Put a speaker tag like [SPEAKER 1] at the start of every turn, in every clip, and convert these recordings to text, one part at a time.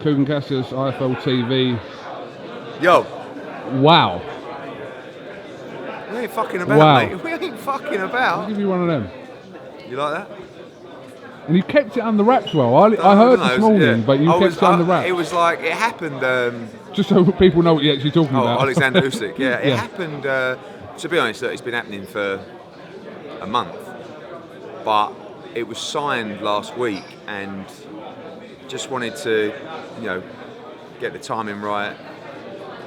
[SPEAKER 1] KUGAN CASSIUS, IFL TV.
[SPEAKER 2] Yo.
[SPEAKER 1] Wow.
[SPEAKER 2] We ain't fucking about,
[SPEAKER 1] Wow.
[SPEAKER 2] mate. We ain't fucking about.
[SPEAKER 1] I'll give you one of them.
[SPEAKER 2] You like that?
[SPEAKER 1] And you kept it under wraps well. I heard this morning, but you kept it under wraps.
[SPEAKER 2] It was like, it happened...
[SPEAKER 1] just so people know what you're actually talking about.
[SPEAKER 2] Alexander Usyk, yeah. It happened, to be honest, it's been happening for a month. But it was signed last week and just wanted to, get the timing right.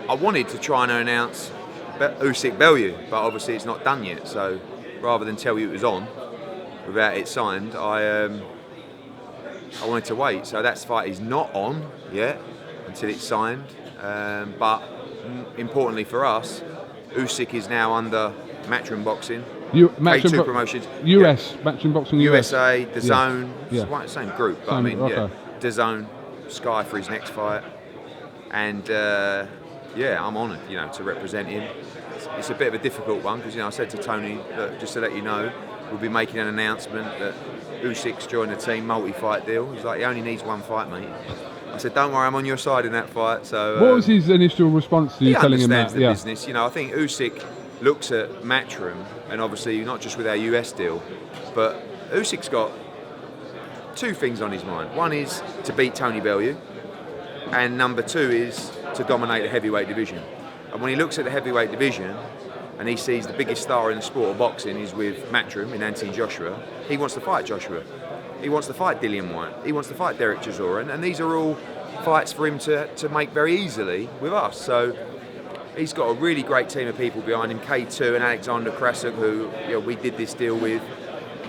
[SPEAKER 2] I wanted to try and announce Usyk Bellew, but obviously it's not done yet. So rather than tell you it was on without it signed, I wanted to wait. So that fight is not on yet until it's signed. But importantly for us, Usyk is now under Matchroom Boxing. K2 Promotions.
[SPEAKER 1] US, Matchroom Boxing
[SPEAKER 2] USA, The Zone.
[SPEAKER 1] Yeah.
[SPEAKER 2] It's the same group, but The Zone, Sky for his next fight. And I'm honoured, to represent him. It's a bit of a difficult one because, I said to Tony, that just to let you know, we'll be making an announcement that Usyk's joined the team, multi-fight deal. He's like, he only needs one fight, mate. I said, don't worry, I'm on your side in that fight. So
[SPEAKER 1] what was his initial response to you telling him that?
[SPEAKER 2] He understands the business. I think Usyk looks at Matchroom, and obviously not just with our US deal, but Usyk's got two things on his mind. One is to beat Tony Bellew, and number two is to dominate the heavyweight division. And when he looks at the heavyweight division and he sees the biggest star in the sport of boxing is with Matchroom in Anthony Joshua, he wants to fight Joshua. He wants to fight Dillian Whyte. He wants to fight Derek Chisora. And these are all fights for him to make very easily with us. So he's got a really great team of people behind him. K2 and Alexander Krasuk, who we did this deal with.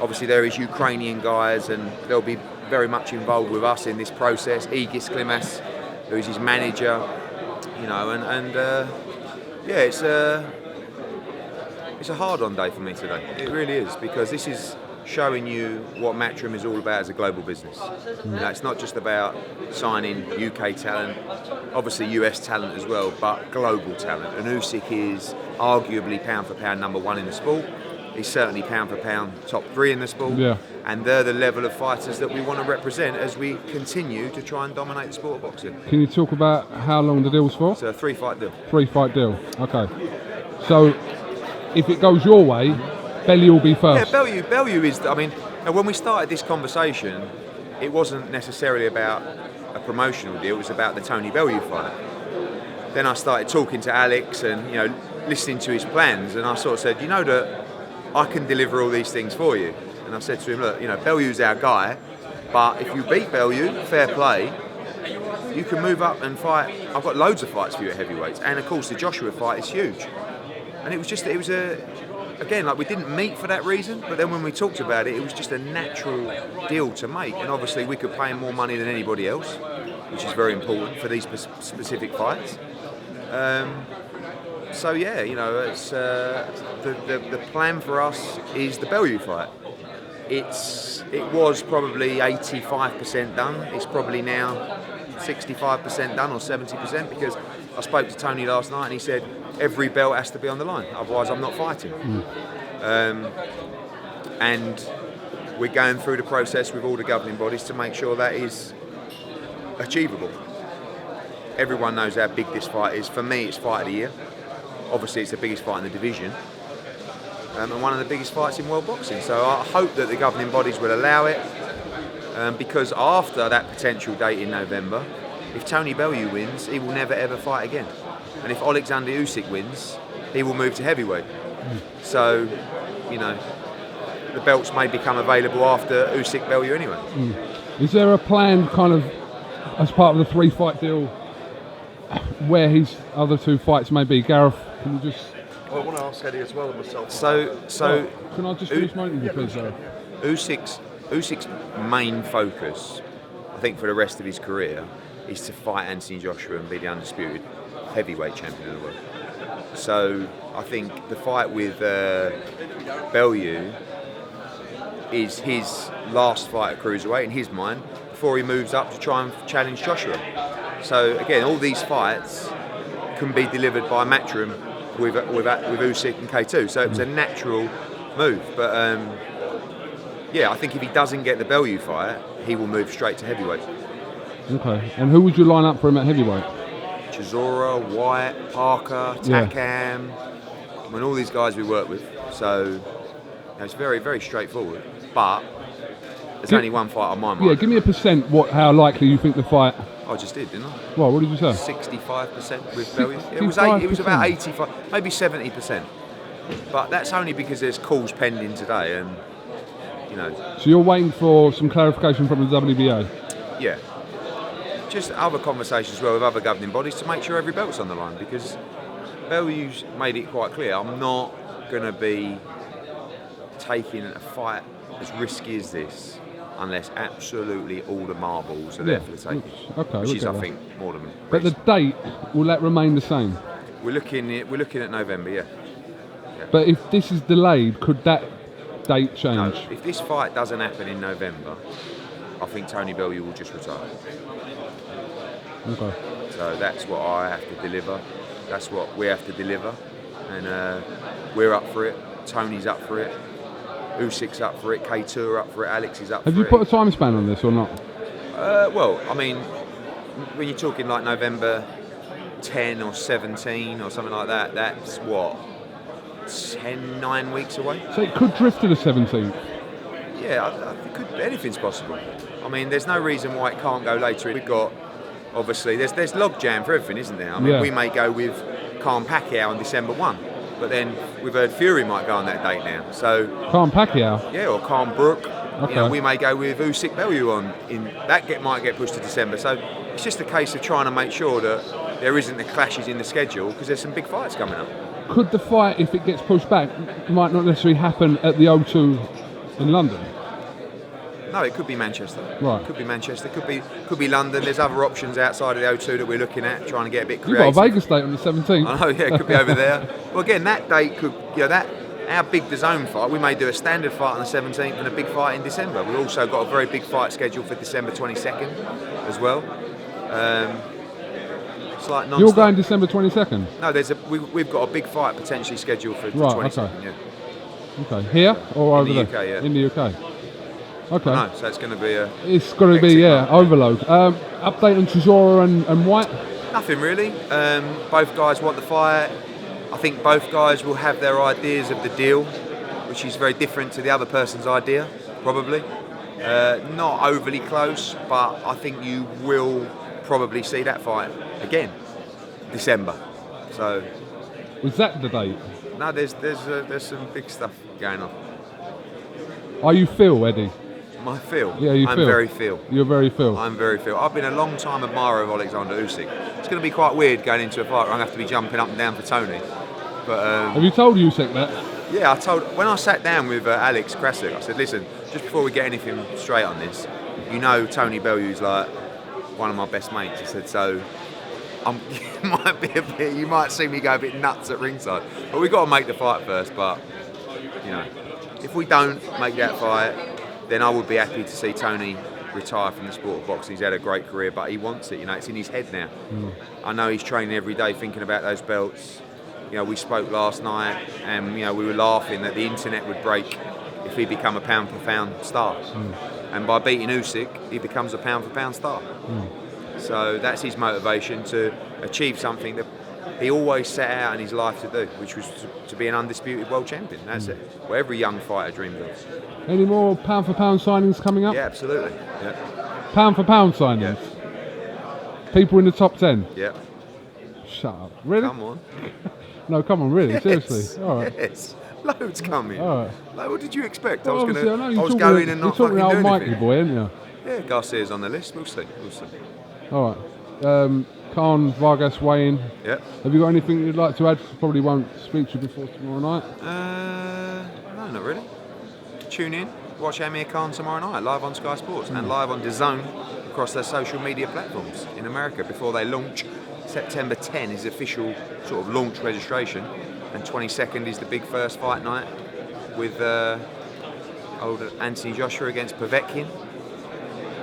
[SPEAKER 2] Obviously there is Ukrainian guys and they'll be very much involved with us in this process. Igis Klimas, who's his manager, it's a hard-on day for me today. It really is, because this is showing you what Matchroom is all about as a global business. It's not just about signing UK talent, obviously US talent as well, but global talent. And Usyk is arguably pound for pound number one in the sport. He's certainly pound for pound top three in the sport. Yeah. And they're the level of fighters that we want to represent as we continue to try and dominate the sport of boxing.
[SPEAKER 1] Can you talk about how long the deal's for?
[SPEAKER 2] It's a 3-fight deal.
[SPEAKER 1] 3-fight deal, okay. So if it goes your way, Bellew will be first.
[SPEAKER 2] Yeah, Bellew is, when we started this conversation, it wasn't necessarily about a promotional deal, it was about the Tony Bellew fight. Then I started talking to Alex and, listening to his plans, and I sort of said, that I can deliver all these things for you. And I said to him, look, Bellew's our guy, but if you beat Bellew, fair play, you can move up and fight. I've got loads of fights for you at heavyweights, and of course the Joshua fight is huge. And it was we didn't meet for that reason, but then when we talked about it, it was just a natural deal to make. And obviously we could pay him more money than anybody else, which is very important for these specific fights. It's the plan for us is the Bellew fight. It was probably 85% done. It's probably now 65% done or 70%, because I spoke to Tony last night and he said every belt has to be on the line, otherwise I'm not fighting. And we're going through the process with all the governing bodies to make sure that is achievable. Everyone knows how big this fight is. For me, it's fight of the year. Obviously, it's the biggest fight in the division, and one of the biggest fights in world boxing. So I hope that the governing bodies will allow it, because after that potential date in November, if Tony Bellew wins, he will never ever fight again. And if Alexander Usyk wins, he will move to heavyweight. So, the belts may become available after Usyk Bellew anyway.
[SPEAKER 1] Is there a plan, kind of, as part of the 3-fight deal, where his other 2 fights may be? Gareth, can you just...
[SPEAKER 2] Well, I want to ask Eddie as well myself.
[SPEAKER 1] Can I just finish my interview, please, sir?
[SPEAKER 2] Usyk's main focus, I think, for the rest of his career, is to fight Anthony Joshua and be the undisputed heavyweight champion of the world. So I think the fight with Bellew is his last fight at cruiserweight in his mind before he moves up to try and challenge Joshua. So again, all these fights can be delivered by Matchroom with Usyk and K2. So it was a natural move. But I think if he doesn't get the Bellew fight, he will move straight to heavyweight.
[SPEAKER 1] Okay. And who would you line up for him at heavyweight?
[SPEAKER 2] Chisora, Whyte, Parker, Takam. I mean, all these guys we work with. So it's very, very straightforward. But there's only one fight on my mind.
[SPEAKER 1] Yeah, give me a percent. How likely you think the fight?
[SPEAKER 2] I just did, didn't I?
[SPEAKER 1] Well, what did you say?
[SPEAKER 2] 65% with Bellew. It was about 85, maybe 70%. But that's only because there's calls pending today, and you know.
[SPEAKER 1] So you're waiting for some clarification from the WBA?
[SPEAKER 2] Yeah. Just other conversations as well with other governing bodies to make sure every belt's on the line, because Bellew's made it quite clear, I'm not going to be taking a fight as risky as this unless absolutely all the marbles are there for the taking.
[SPEAKER 1] Okay,
[SPEAKER 2] which is, I think, more than
[SPEAKER 1] But the date, will that remain the same?
[SPEAKER 2] We're looking at November, yeah.
[SPEAKER 1] But if this is delayed, could that date change?
[SPEAKER 2] No, if this fight doesn't happen in November, I think Tony Bellew will just retire.
[SPEAKER 1] Okay.
[SPEAKER 2] So that's what I have to deliver. That's what we have to deliver. And we're up for it. Tony's up for it. Usyk's up for it. K2 up for it. Alex is up for it.
[SPEAKER 1] Have you put a time span on this or not?
[SPEAKER 2] Well, I mean, when you're talking like November 10 or 17 or something like that, that's what? 9 weeks away?
[SPEAKER 1] So it could drift to the 17th?
[SPEAKER 2] Yeah, I think anything's possible. I mean, there's no reason why it can't go later. We've got, obviously, there's logjam for everything, isn't there? I mean, we may go with Khan Pacquiao on December 1, but then we've heard Fury might go on that date now. So
[SPEAKER 1] Khan Pacquiao?
[SPEAKER 2] Yeah, or Khan Brook.
[SPEAKER 1] Okay.
[SPEAKER 2] You know, we may go with Usyk Bellew might get pushed to December. So it's just a case of trying to make sure that there isn't the clashes in the schedule, because there's some big fights coming up.
[SPEAKER 1] Could the fight, if it gets pushed back, might not necessarily happen at the O2 in London?
[SPEAKER 2] No, it could be Manchester.
[SPEAKER 1] Right.
[SPEAKER 2] Could be Manchester. Could be London. There's other options outside of the O2 that we're looking at, trying to get a bit creative.
[SPEAKER 1] You've got a Vegas date on the 17th.
[SPEAKER 2] I know, yeah, it could be over there. Well, again, that date could, our big DAZN fight, we may do a standard fight on the 17th and a big fight in December. We've also got a very big fight scheduled for December 22nd as well. It's like non-stop.
[SPEAKER 1] You're going December 22nd?
[SPEAKER 2] No, we've got a big fight potentially scheduled for the 22nd. Okay.
[SPEAKER 1] Yeah. Okay, here or over there?
[SPEAKER 2] In the UK, yeah.
[SPEAKER 1] In the UK. Okay.
[SPEAKER 2] No, so it's going to be
[SPEAKER 1] It's going to be overload. Update on Chisora and Whyte?
[SPEAKER 2] Nothing really. Both guys want the fight. I think both guys will have their ideas of the deal, which is very different to the other person's idea, probably. Not overly close, but I think you will probably see that fight again, December. So.
[SPEAKER 1] Was that the date?
[SPEAKER 2] No, there's some big stuff going on.
[SPEAKER 1] Are you Phil, Eddie?
[SPEAKER 2] My Phil?
[SPEAKER 1] Yeah, I'm
[SPEAKER 2] very Phil.
[SPEAKER 1] You're very Phil.
[SPEAKER 2] I'm very Phil. I've been a long time admirer of Alexander Usyk. It's going to be quite weird going into a fight where I'm going to have to be jumping up and down for Tony. But
[SPEAKER 1] have you told Usyk that?
[SPEAKER 2] Yeah, when I sat down with Alex CASSIUS, I said, listen, just before we get anything straight on this, Tony Bellew's like one of my best mates. I said, so you might see me go a bit nuts at ringside. But we've got to make the fight first. But, if we don't make that fight, then I would be happy to see Tony retire from the sport of boxing. He's had a great career, but he wants it. It's in his head now. I know he's training every day, thinking about those belts. We spoke last night, and we were laughing that the internet would break if he become a pound for pound star. And by beating Usyk, he becomes a pound for pound star. So that's his motivation, to achieve something that he always set out in his life to do, which was to be an undisputed world champion. That's it. What every young fighter dreams of.
[SPEAKER 1] Any more pound for pound signings coming up?
[SPEAKER 2] Yeah, absolutely. Yeah.
[SPEAKER 1] Pound for pound signings?
[SPEAKER 2] Yeah.
[SPEAKER 1] People in the top 10?
[SPEAKER 2] Yeah.
[SPEAKER 1] Shut up. Really?
[SPEAKER 2] Come on.
[SPEAKER 1] No, come on, really?
[SPEAKER 2] Yes.
[SPEAKER 1] Seriously? All right.
[SPEAKER 2] Yes. Loads coming.
[SPEAKER 1] All right.
[SPEAKER 2] Like, what did you expect?
[SPEAKER 1] Well,
[SPEAKER 2] I was going and not fucking
[SPEAKER 1] old
[SPEAKER 2] doing
[SPEAKER 1] Mikey
[SPEAKER 2] anything.
[SPEAKER 1] boy, aren't you?
[SPEAKER 2] Yeah, Garcia's on the list. We'll see.
[SPEAKER 1] All right. Khan, Vargas, weighing.
[SPEAKER 2] Yeah.
[SPEAKER 1] Have you got anything you'd like to add? Probably won't speak to you before tomorrow night.
[SPEAKER 2] No, not really. Tune in. Watch Amir Khan tomorrow night, live on Sky Sports and live on DAZN across their social media platforms in America before they launch. September 10 is the official sort of launch registration, and 22nd is the big first fight night with old Anthony Joshua against Povetkin.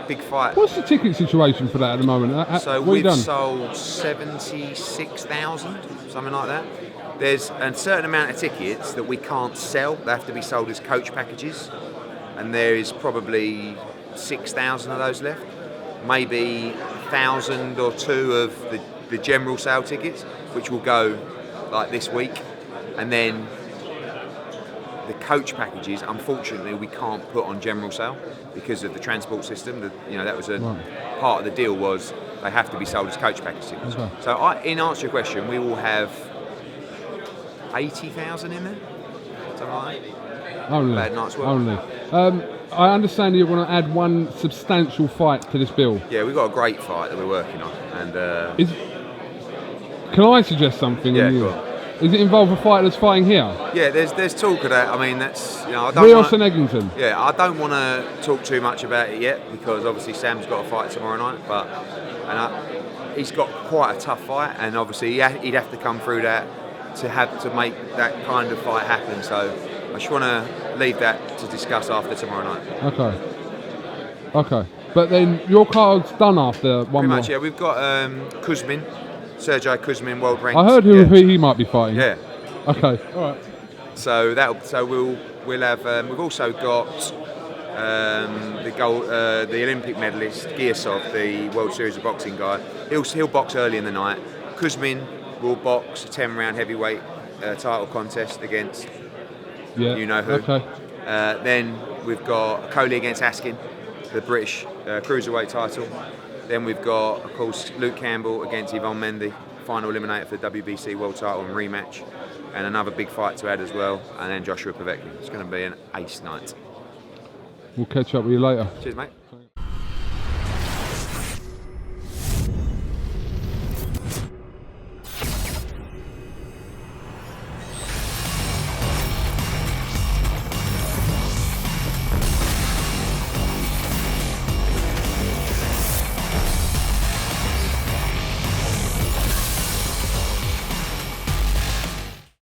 [SPEAKER 2] Big fight.
[SPEAKER 1] What's the ticket situation for that at the moment?
[SPEAKER 2] So we've sold 76,000, something like that. There's a certain amount of tickets that we can't sell. They have to be sold as coach packages, and there is probably 6,000 of those left. maybe 1,000 or 2 of the general sale tickets, which will go like this week, and then the coach packages, unfortunately, we can't put on general sale because of the transport system. That was a part of the deal, was they have to be sold as coach packages.
[SPEAKER 1] Okay.
[SPEAKER 2] So, in answer to your question, we will have 80,000 in there, something like that.
[SPEAKER 1] Only.
[SPEAKER 2] Bad night's work.
[SPEAKER 1] Only. I understand you're going to add one substantial fight to this bill.
[SPEAKER 2] Yeah, we've got a great fight that we're working on, and
[SPEAKER 1] can I suggest something?
[SPEAKER 2] Yeah, go on.
[SPEAKER 1] Is it involve a fighter that's fighting here?
[SPEAKER 2] Yeah, there's talk of that. I mean, that's I don't.
[SPEAKER 1] Rios and Eglinton.
[SPEAKER 2] Yeah, I don't want to talk too much about it yet because obviously Sam's got a fight tomorrow night, he's got quite a tough fight, and obviously he'd have to come through that to make that kind of fight happen. So I just want to leave that to discuss after tomorrow night.
[SPEAKER 1] Okay. But then your card's done after one
[SPEAKER 2] Pretty
[SPEAKER 1] more.
[SPEAKER 2] much, yeah. We've got Sergey Kuzmin, world ranked.
[SPEAKER 1] I heard who he might be fighting.
[SPEAKER 2] Yeah.
[SPEAKER 1] Okay. All right.
[SPEAKER 2] So we'll have. We've also got the Olympic medalist Giasov, the World Series of Boxing guy. He'll box early in the night. Kuzmin will box a 10-round heavyweight title contest against you know who.
[SPEAKER 1] Okay.
[SPEAKER 2] Then we've got Coley against Askin, the British cruiserweight title. Then we've got, of course, Luke Campbell against Yvonne Mendy, final eliminator for the WBC world title and rematch, and another big fight to add as well. And then Joshua Povetkin. It's going to be an ace night.
[SPEAKER 1] We'll catch up with you later.
[SPEAKER 2] Cheers, mate.